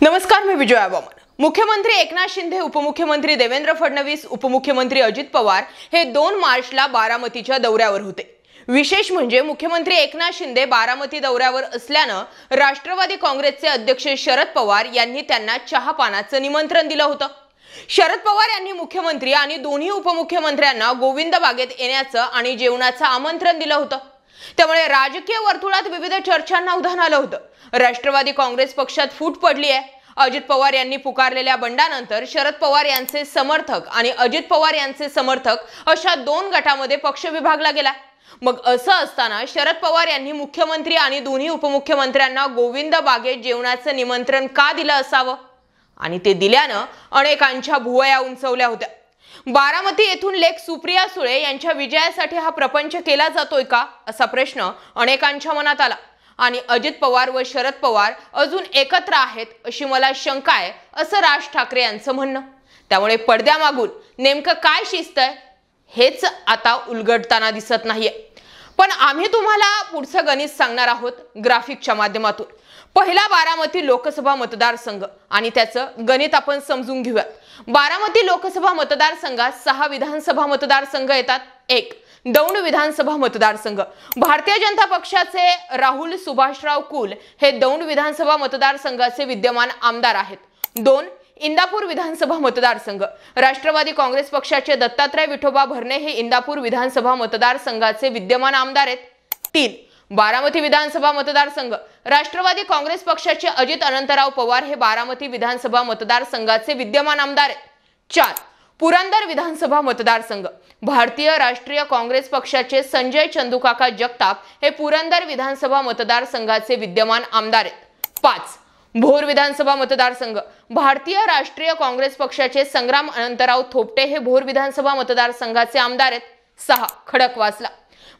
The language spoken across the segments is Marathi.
नमस्कार, मी विजया वामन। मुख्यमंत्री एकनाथ शिंदे, उपमुख्यमंत्री देवेंद्र फडणवीस, उपमुख्यमंत्री अजित पवार हे 2 मार्चला बारामतीच्या दौऱ्यावर होते। विशेष म्हणजे मुख्यमंत्री एकनाथ शिंदे बारामती दौऱ्यावर असल्यानं राष्ट्रवादी काँग्रेसचे अध्यक्ष शरद पवार यांनी त्यांना चहापानाचं निमंत्रण दिलं होतं। शरद पवार यांनी मुख्यमंत्री आणि दोन्ही उपमुख्यमंत्र्यांना गोविंद बागेत येण्याचं आणि जेवणाचं आमंत्रण दिलं होतं। त्यामुळे राजकीय वर्तुळात विविध चर्चांना उधाण आलं होतं। राष्ट्रवादी काँग्रेस पक्षात फूट पडली आहे। अजित पवार यांनी पुकारलेल्या बंडानंतर शरद पवार यांचे समर्थक आणि अजित पवार यांचे समर्थक अशा 2 गटामध्ये पक्ष विभागला गेला। मग असं असताना शरद पवार यांनी मुख्यमंत्री आणि दोन्ही उपमुख्यमंत्र्यांना गोविंद बागेत जेवणाचं निमंत्रण का दिलं असावं आणि ते दिल्यानं अनेकांच्या भुवया उंचवल्या होत्या। बारामती येथून लेक सुप्रिया सुळे यांच्या विजयासाठी हा प्रपंच केला जातोय का असा प्रश्न अनेकांच्या मनात आला आणि अजित पवार व शरद पवार अजून एकत्र आहेत अशी मला शंका आहे असं राज ठाकरे यांचं म्हणणं। त्यामुळे पडद्यामागून नेमकं काय शिस्त आहे हेच आता उलगडताना दिसत नाहीये। पण आम्ही तुम्हाला पुढचं गणित सांगणार आहोत ग्राफिकच्या माध्यमातून। पहिला बारामती लोकसभा मतदारसंघ आणि त्याचं गणित आपण समजून घेऊया। बारामती लोकसभा मतदारसंघात 6 विधानसभा मतदारसंघ येतात, 1 दौंड विधानसभा मतदारसंघ। भारतीय जनता पक्षाचे राहुल सुभाषराव कुल हे दौंड विधानसभा मतदारसंघाचे विद्यमान आमदार आहेत। 2 इंदापूर विधानसभा मतदारसंघ। राष्ट्रवादी काँग्रेस पक्षाचे दत्तात्रय विठोबा भरणे हे इंदापूर विधानसभा मतदारसंघाचे विद्यमान आमदार आहेत। 3 बारामती विधानसभा मतदारसंघ। राष्ट्रवादी काँग्रेस पक्षाचे अजित अनंतराव पवार हे बारामती विधानसभा मतदारसंघाचे विद्यमान आमदार आहेत। 4 पुरंदर विधानसभा मतदारसंघ। भारतीय राष्ट्रीय काँग्रेस पक्षाचे संजय चंदूकाका जगताप हे पुरंदर विधानसभा मतदारसंघाचे विद्यमान आमदार आहेत। 5 भोर विधानसभा मतदारसंघ। भारतीय राष्ट्रीय काँग्रेस पक्षाचे संग्राम अनंतराव थोपटे हे भोर विधानसभा मतदारसंघाचे आमदार आहेत। 6 खडकवासला।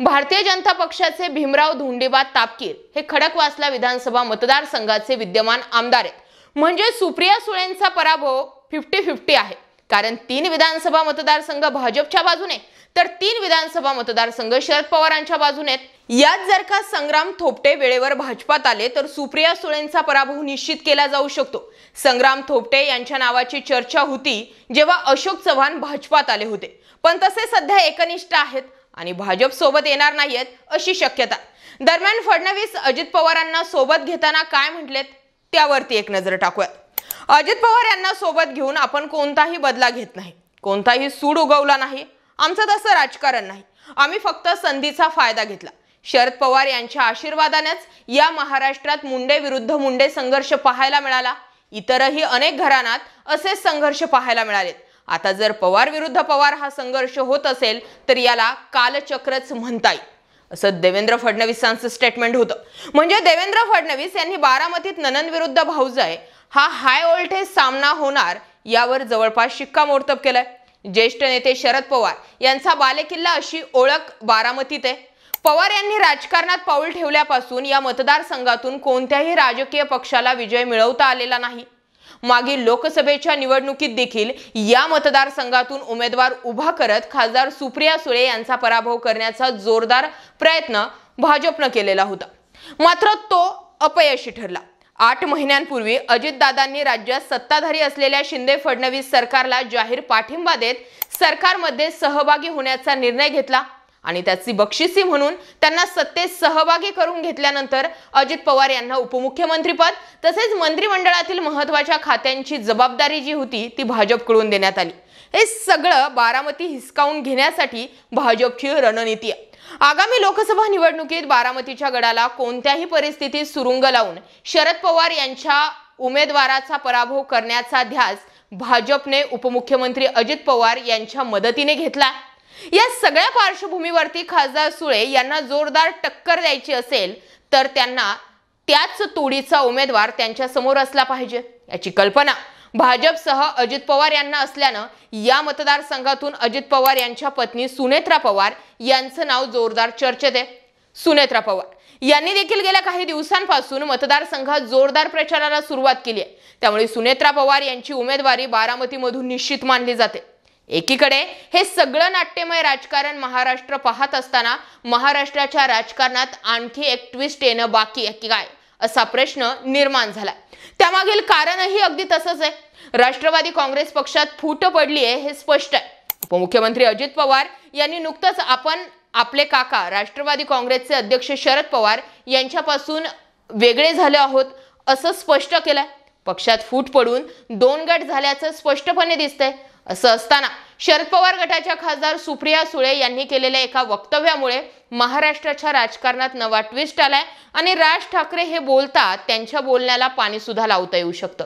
भारतीय जनता पक्षाचे भीमराव धोंडीबा तापकीर हे खडकवासला विधानसभा मतदारसंघाचे विद्यमान आमदार आहेत। म्हणजे सुप्रिया सुळेंचा पराभव 50-50 आहे, कारण 3 विधानसभा मतदारसंघ भाजपच्या बाजूने तर 3 विधानसभा मतदारसंघ शरद पवारांच्या बाजूने आहेत। यात जर का संग्राम थोपटे वेळेवर भाजपात आले तर सुप्रिया सुळेंचा पराभव निश्चित केला जाऊ शकतो। संग्राम थोपटे यांच्या नावाची चर्चा होती जेव्हा अशोक चव्हाण भाजपात आले होते, पण तसे सध्या एकनिष्ठ आहेत आणि भाजप सोबत येणार नाहीयेत अशी शक्यता। दरम्यान फडणवीस अजित पवारांना सोबत घेताना काय म्हटलेत त्यावरती एक नजर टाकूयात। अजित पवार यांना सोबत घेऊन आपण कोणताही बदला घेत नाही, कोणताही सूड उगवला नाही, आमचं तसं राजकारण नाही, आम्ही फक्त संधीचा फायदा घेतला। शरद पवार यांच्या आशीर्वादानेच या महाराष्ट्रात मुंडे विरुद्ध मुंडे संघर्ष पाहायला मिळाला। इतरही अनेक घराण्यात असे संघर्ष पाहायला मिळालेत। आता जर पवार विरुद्ध पवार हा संघर्ष होत असेल तर याला कालचक्रच म्हणता येईल असं देवेंद्र फडणवीसांचं स्टेटमेंट होतं। म्हणजे देवेंद्र फडणवीस यांनी बारामतीत ननंद विरुद्ध भाऊजाई हा हाय व्होल्टेज सामना होणार यावर जवळपास शिक्कामोर्तब केलंय। ज्येष्ठ नेते शरद पवार यांचा बालेकिल्ला अशी ओळख बारामतीत आहे। पवार यांनी राजकारणात पाऊल ठेवल्यापासून या मतदारसंघातून कोणत्याही राजकीय पक्षाला विजय मिळवता आलेला नाही। मागील लोकसभेच्या निवडणुकीत देखील या मतदारसंघातून उमेदवार उभा करत खासदार सुप्रिया सुळे यांचा पराभव करण्याचा जोरदार प्रयत्न भाजपने केलेला होता, मात्र तो अपयशी ठरला। 8 महिन्यांपूर्वी अजितदादांनी राज्यात सत्ताधारी असलेल्या शिंदे फडणवीस सरकारला जाहीर पाठिंबा देत सरकारमध्ये सहभागी होण्याचा निर्णय घेतला आणि त्याची बक्षिसी म्हणून त्यांना सत्तेत सहभागी करून घेतल्यानंतर अजित पवार यांना उपमुख्यमंत्रीपद तसेच मंत्रिमंडळातील महत्त्वाच्या खात्यांची जबाबदारी जी होती ती भाजपकडून देण्यात आली। हे सगळं बारामती हिसकावून घेण्यासाठी भाजपची रणनीती आहे। आगामी लोकसभा निवडणुकीत बारामतीच्या गडाला कोणत्याही परिस्थितीत सुरुंग लावून शरद पवार यांच्या उमेदवाराचा पराभव करण्याचा ध्यास भाजपने उपमुख्यमंत्री अजित पवार यांच्या मदतीने घेतला। या सगळ्या पार्श्वभूमीवरती खासदार सुळे यांना जोरदार टक्कर द्यायची असेल तर त्यांना त्याच तोडीचा उमेदवार त्यांच्या समोर असला पाहिजे याची कल्पना भाजपसह अजित पवार यांना असल्यानं या मतदारसंघातून अजित पवार यांच्या पत्नी सुनेत्रा पवार यांचं नाव जोरदार चर्चेत आहे। सुनेत्रा पवार यांनी देखील गेल्या काही दिवसांपासून मतदारसंघात जोरदार प्रचाराला सुरुवात केली आहे। त्यामुळे सुनेत्रा पवार यांची उमेदवारी बारामतीमधून निश्चित मानली जाते। एकीकडे हे सगळं नाट्यमय राजकारण महाराष्ट्र पाहत असताना महाराष्ट्राच्या राजकारणात आणखी एक ट्विस्ट येणं बाकी आहे की काय असा प्रश्न निर्माण झाला। त्यामागील कारणही अगदी तसंच आहे। राष्ट्रवादी काँग्रेस पक्षात फूट पडली आहे हे स्पष्ट आहे। उपमुख्यमंत्री अजित पवार यांनी नुकतंच आपले काका राष्ट्रवादी काँग्रेसचे अध्यक्ष शरद पवार यांच्यापासून वेगळे झाले आहोत असं स्पष्ट केलंय। पक्षात फूट पडून दोन गट झाल्याचं स्पष्टपणे दिसतंय। असं असताना शरद पवार गटाच्या खासदार सुप्रिया सुळे यांनी केलेल्या एका वक्तव्यामुळे महाराष्ट्राच्या राजकारणात नवा ट्विस्ट आलाय आणि राज ठाकरे हे बोलतात त्यांच्या बोलण्याला पाणी सुद्धा लावता येऊ शकतं।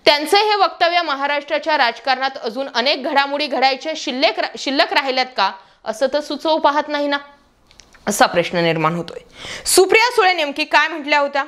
त्यांचे हे वक्तव्य महाराष्ट्राच्या राजकारणात अजून अनेक घडामोडी घडायच्या शिल्लक राहिल्यात का असं तर सुचवू पाहत नाही ना, असा प्रश्न निर्माण होतोय। सुप्रिया सुळे नेमकी काय म्हटल्या होत्या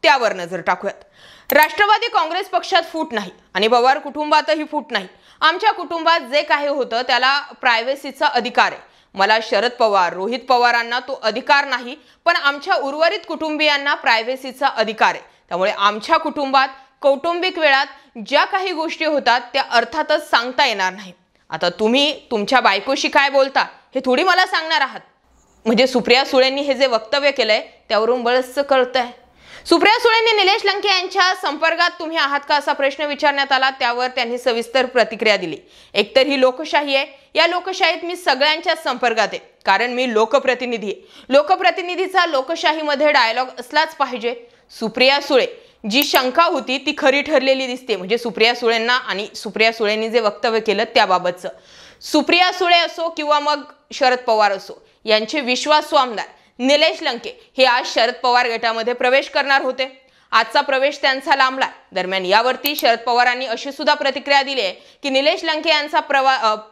त्यावर नजर टाकूयात। राष्ट्रवादी काँग्रेस पक्षात फूट नाही आणि पवार कुटुंबातही फूट नाही। आमच्या कुटुंबात जे काही होतं त्याला प्रायव्हसीचा अधिकार आहे। मला शरद पवार रोहित पवारांना तो अधिकार नाही, पण आमच्या उर्वरित कुटुंबियांना प्रायव्हसीचा अधिकार आहे। त्यामुळे आमच्या कुटुंबात कौटुंबिक वेळात ज्या काही गोष्टी होतात त्या अर्थातच सांगता येणार नाही। आता तुम्ही तुमच्या बायकोशी काय बोलता हे थोडी मला सांगणार आहात। म्हणजे सुप्रिया सुळेंनी हे जे वक्तव्य केलंय त्यावरून बरंचसं कळतंय। सुप्रिया सुळेंनी निलेश लंके यांच्या संपर्कात तुम्ही आहात का असा प्रश्न विचारण्यात आला, त्यावर त्यांनी सविस्तर प्रतिक्रिया दिली। एकतर ही लोकशाही आहे, या लोकशाहीत मी सगळ्यांच्या संपर्कात आहे, कारण मी लोकप्रतिनिधी आहे। लोकप्रतिनिधीचा लोकशाहीमध्ये डायलॉग असलाच पाहिजे। सुप्रिया सुळे जी शंका होती ती खरी ठरलेली दिसते। म्हणजे सुप्रिया सुळेंना आणि सुप्रिया सुळेंनी जे वक्तव्य केलं त्याबाबतचं, सुप्रिया सुळे असो किंवा मग शरद पवार असो, यांचे विश्वासू आमदार निलेश लंके हे आज शरद पवार गटामध्ये प्रवेश करणार होते। आजचा प्रवेश त्यांचा लांबला। दरम्यान यावरती शरद पवारांनी अशी सुद्धा प्रतिक्रिया दिली आहे की निलेश लंके यांचा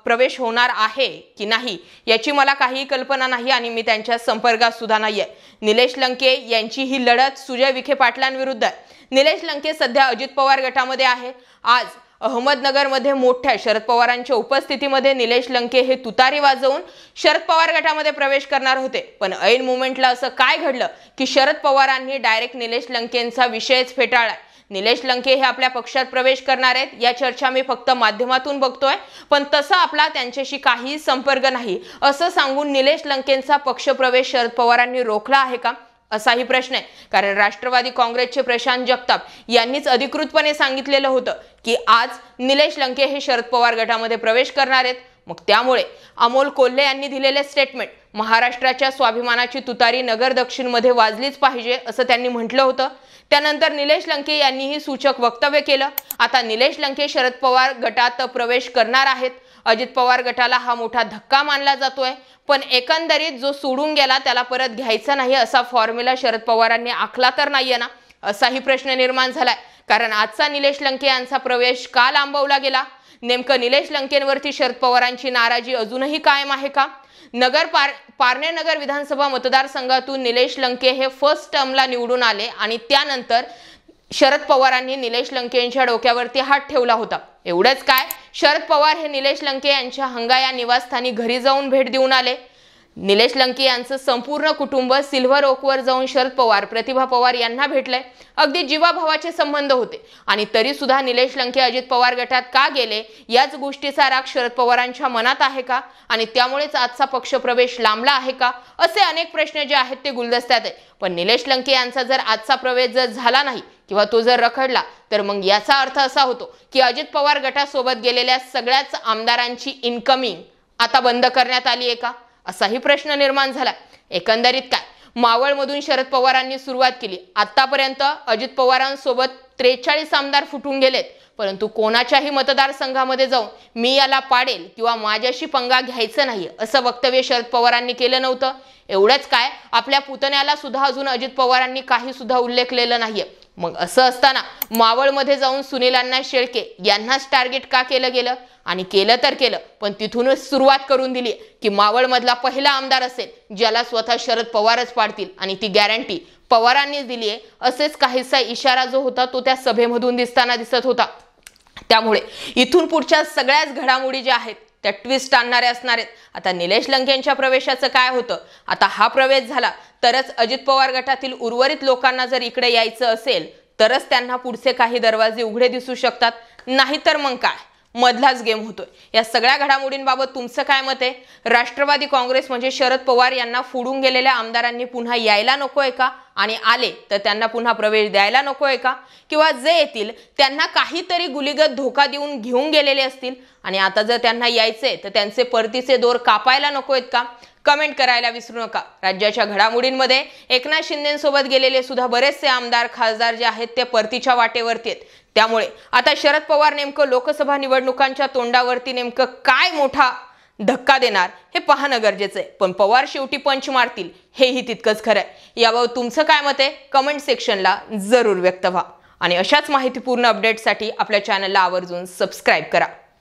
प्रवेश होणार आहे की नाही याची मला काही कल्पना नाही आणि मी त्यांच्या संपर्कात सुद्धा नाहीये। निलेश लंके यांची ही लढत सुजय विखे पाटलांविरुद्ध आहे। निलेश लंके सध्या अजित पवार गटामध्ये आहे। आज अहमदनगरमध्ये मोठ्या शरद पवारांच्या उपस्थितीमध्ये निलेश लंके हे तुतारी वाजवून शरद पवार गटामध्ये प्रवेश करणार होते, पण ऐन मोमेंटला असं काय घडलं की शरद पवारांनी डायरेक्ट निलेश लंकेंचा विषयच फेटाळलाय। निलेश लंके हे आपल्या पक्षात प्रवेश करणार आहेत या चर्चा मी फक्त माध्यमातून बघतोय, पण तसा आपला त्यांच्याशी काही संपर्क नाही असं सांगून निलेश लंकेंचा पक्षप्रवेश शरद पवारांनी रोखला आहे का असाही प्रश्न आहे। कारण राष्ट्रवादी काँग्रेसचे प्रशांत जगताप यांनीच अधिकृतपणे सांगितलेलं होतं की आज निलेश लंके हे शरद पवार गटामध्ये प्रवेश करणार आहेत। मग त्यामुळे अमोल कोल्हे यांनी दिलेले स्टेटमेंट महाराष्ट्राच्या स्वाभिमानाची तुतारी नगर दक्षिण मध्ये वाजलीच पाहिजे असं त्यांनी म्हटलं होतं। त्यानंतर निलेश लंके यांनीही सूचक वक्तव्य केलं। आता निलेश लंके शरद पवार गटात प्रवेश करणार आहेत। अजित पवार गटाला हा मोठा धक्का मानला जातोय, पण एकंदरीत जो सोडून गेला त्याला परत घ्यायचा नाही असा फॉर्म्युला शरद पवारांनी आखला तर नाहीये ना, असाही प्रश्न निर्माण झालाय। कारण आजचा निलेश लंके यांचा प्रवेश का लांबवला गेला? नेमकं निलेश लंकेंवरती शरद पवारांची नाराजी अजूनही कायम आहे का? पारनेर नगर विधानसभा मतदारसंघातून निलेश लंके हे फर्स्ट टर्मला निवडून आले आणि त्यानंतर शरद पवारांनी निलेश लंके यांच्या डोक्यावरती हात ठेवला होता। एवढंच काय, शरद पवार हे निलेश लंके यांच्या हंगा या निवासस्थानी घरी जाऊन भेट देऊन आले। निलेश लंके यांचं संपूर्ण कुटुंब सिल्व्हर ओकवर जाऊन शरद पवार प्रतिभा पवार यांना भेटले। अगदी जीवाभावाचे संबंध होते आणि तरी सुद्धा निलेश लंके अजित पवार गटात का गेले याच गोष्टीचा राग शरद पवारांच्या मनात आहे का आणि त्यामुळेच आजचा पक्षप्रवेश लांबला आहे का असे अनेक प्रश्न जे आहेत ते गुलदस्त्यात आहेत। पण निलेश लंके यांचा जर आजचा प्रवेश जर झाला नाही किंवा तो जर रखडला तर मग याचा अर्थ असा होतो की अजित पवार गटासोबत गेलेल्या सगळ्याच आमदारांची इनकमिंग आता बंद करण्यात आली आहे का असाही प्रश्न निर्माण झाला। एकंदरीत काय, मावळमधून शरद पवारांनी सुरुवात केली। आतापर्यंत अजित पवारांसोबत 43 आमदार फुटून गेलेत, परंतु कोणाच्याही मतदारसंघामध्ये जाऊन मी याला पाडेल किंवा माझ्याशी पंगा घ्यायचं नाही असं वक्तव्य शरद पवारांनी केलं नव्हतं। एवढंच काय, आपल्या पुतण्याला सुद्धा अजून अजित पवारांनी काही सुद्धा उल्लेखलेलं नाहीये। मग असं असताना मावळमध्ये जाऊन सुनील अण्णा शेळके यांनाच टार्गेट का केलं गेलं? आणि केलं तर केलं, पण तिथूनच सुरुवात करून दिली की मावळमधला पहिला आमदार असेल ज्याला स्वतः शरद पवारच पाडतील आणि ती गॅरंटी पवारांनीच दिली आहे असेच काहीसा इशारा जो होता तो त्या सभेमधून दिसताना दिसत होता। त्यामुळे इथून पुढच्या सगळ्याच घडामोडी ज्या आहेत त्या ट्विस्ट आणणाऱ्या असणार आहेत। आता निलेश लंकेंच्या प्रवेशाचं काय होतं? आता हा प्रवेश झाला तरच अजित पवार गटातील उर्वरित लोकांना जर इकडे यायचं असेल तरच त्यांना पुढचे काही दरवाजे उघडे दिसू शकतात, नाहीतर मग काय, मधलाच गेम होतोय। या सगळ्या घडामोडींबाबत तुमचं काय मत आहे? राष्ट्रवादी काँग्रेस म्हणजे शरद पवार यांना फोडून गेलेल्या आमदारांनी पुन्हा यायला नकोय का? आणि आले तर त्यांना पुन्हा प्रवेश द्यायला नकोय का? किंवा जे येतील त्यांना काहीतरी गुलीगत धोका देऊन घेऊन गेलेले असतील आणि आता जर त्यांना यायचे तर त्यांचे परतीचे दोर कापायला नकोयत का? कमेंट करायला विसरू नका। राज्याच्या घडामोडींमध्ये एकनाथ शिंदेंसोबत गेलेले सुद्धा बरेचसे आमदार खासदार जे आहेत ते परतीच्या वाटेवरती आहेत। त्यामुळे आता शरद पवार नेमकं लोकसभा निवडणुकांच्या तोंडावरती नेमकं काय मोठा धक्का देणार हे पाहणं गरजेचं आहे। पण पवार शेवटी पंच मारतील हेही तितकंच खरं आहे। याबाबत तुमचं काय मत आहे? कमेंट सेक्शनला जरूर व्यक्त व्हा आणि अशाच माहितीपूर्ण अपडेटसाठी आपल्या चॅनलला आवर्जून सबस्क्राईब करा।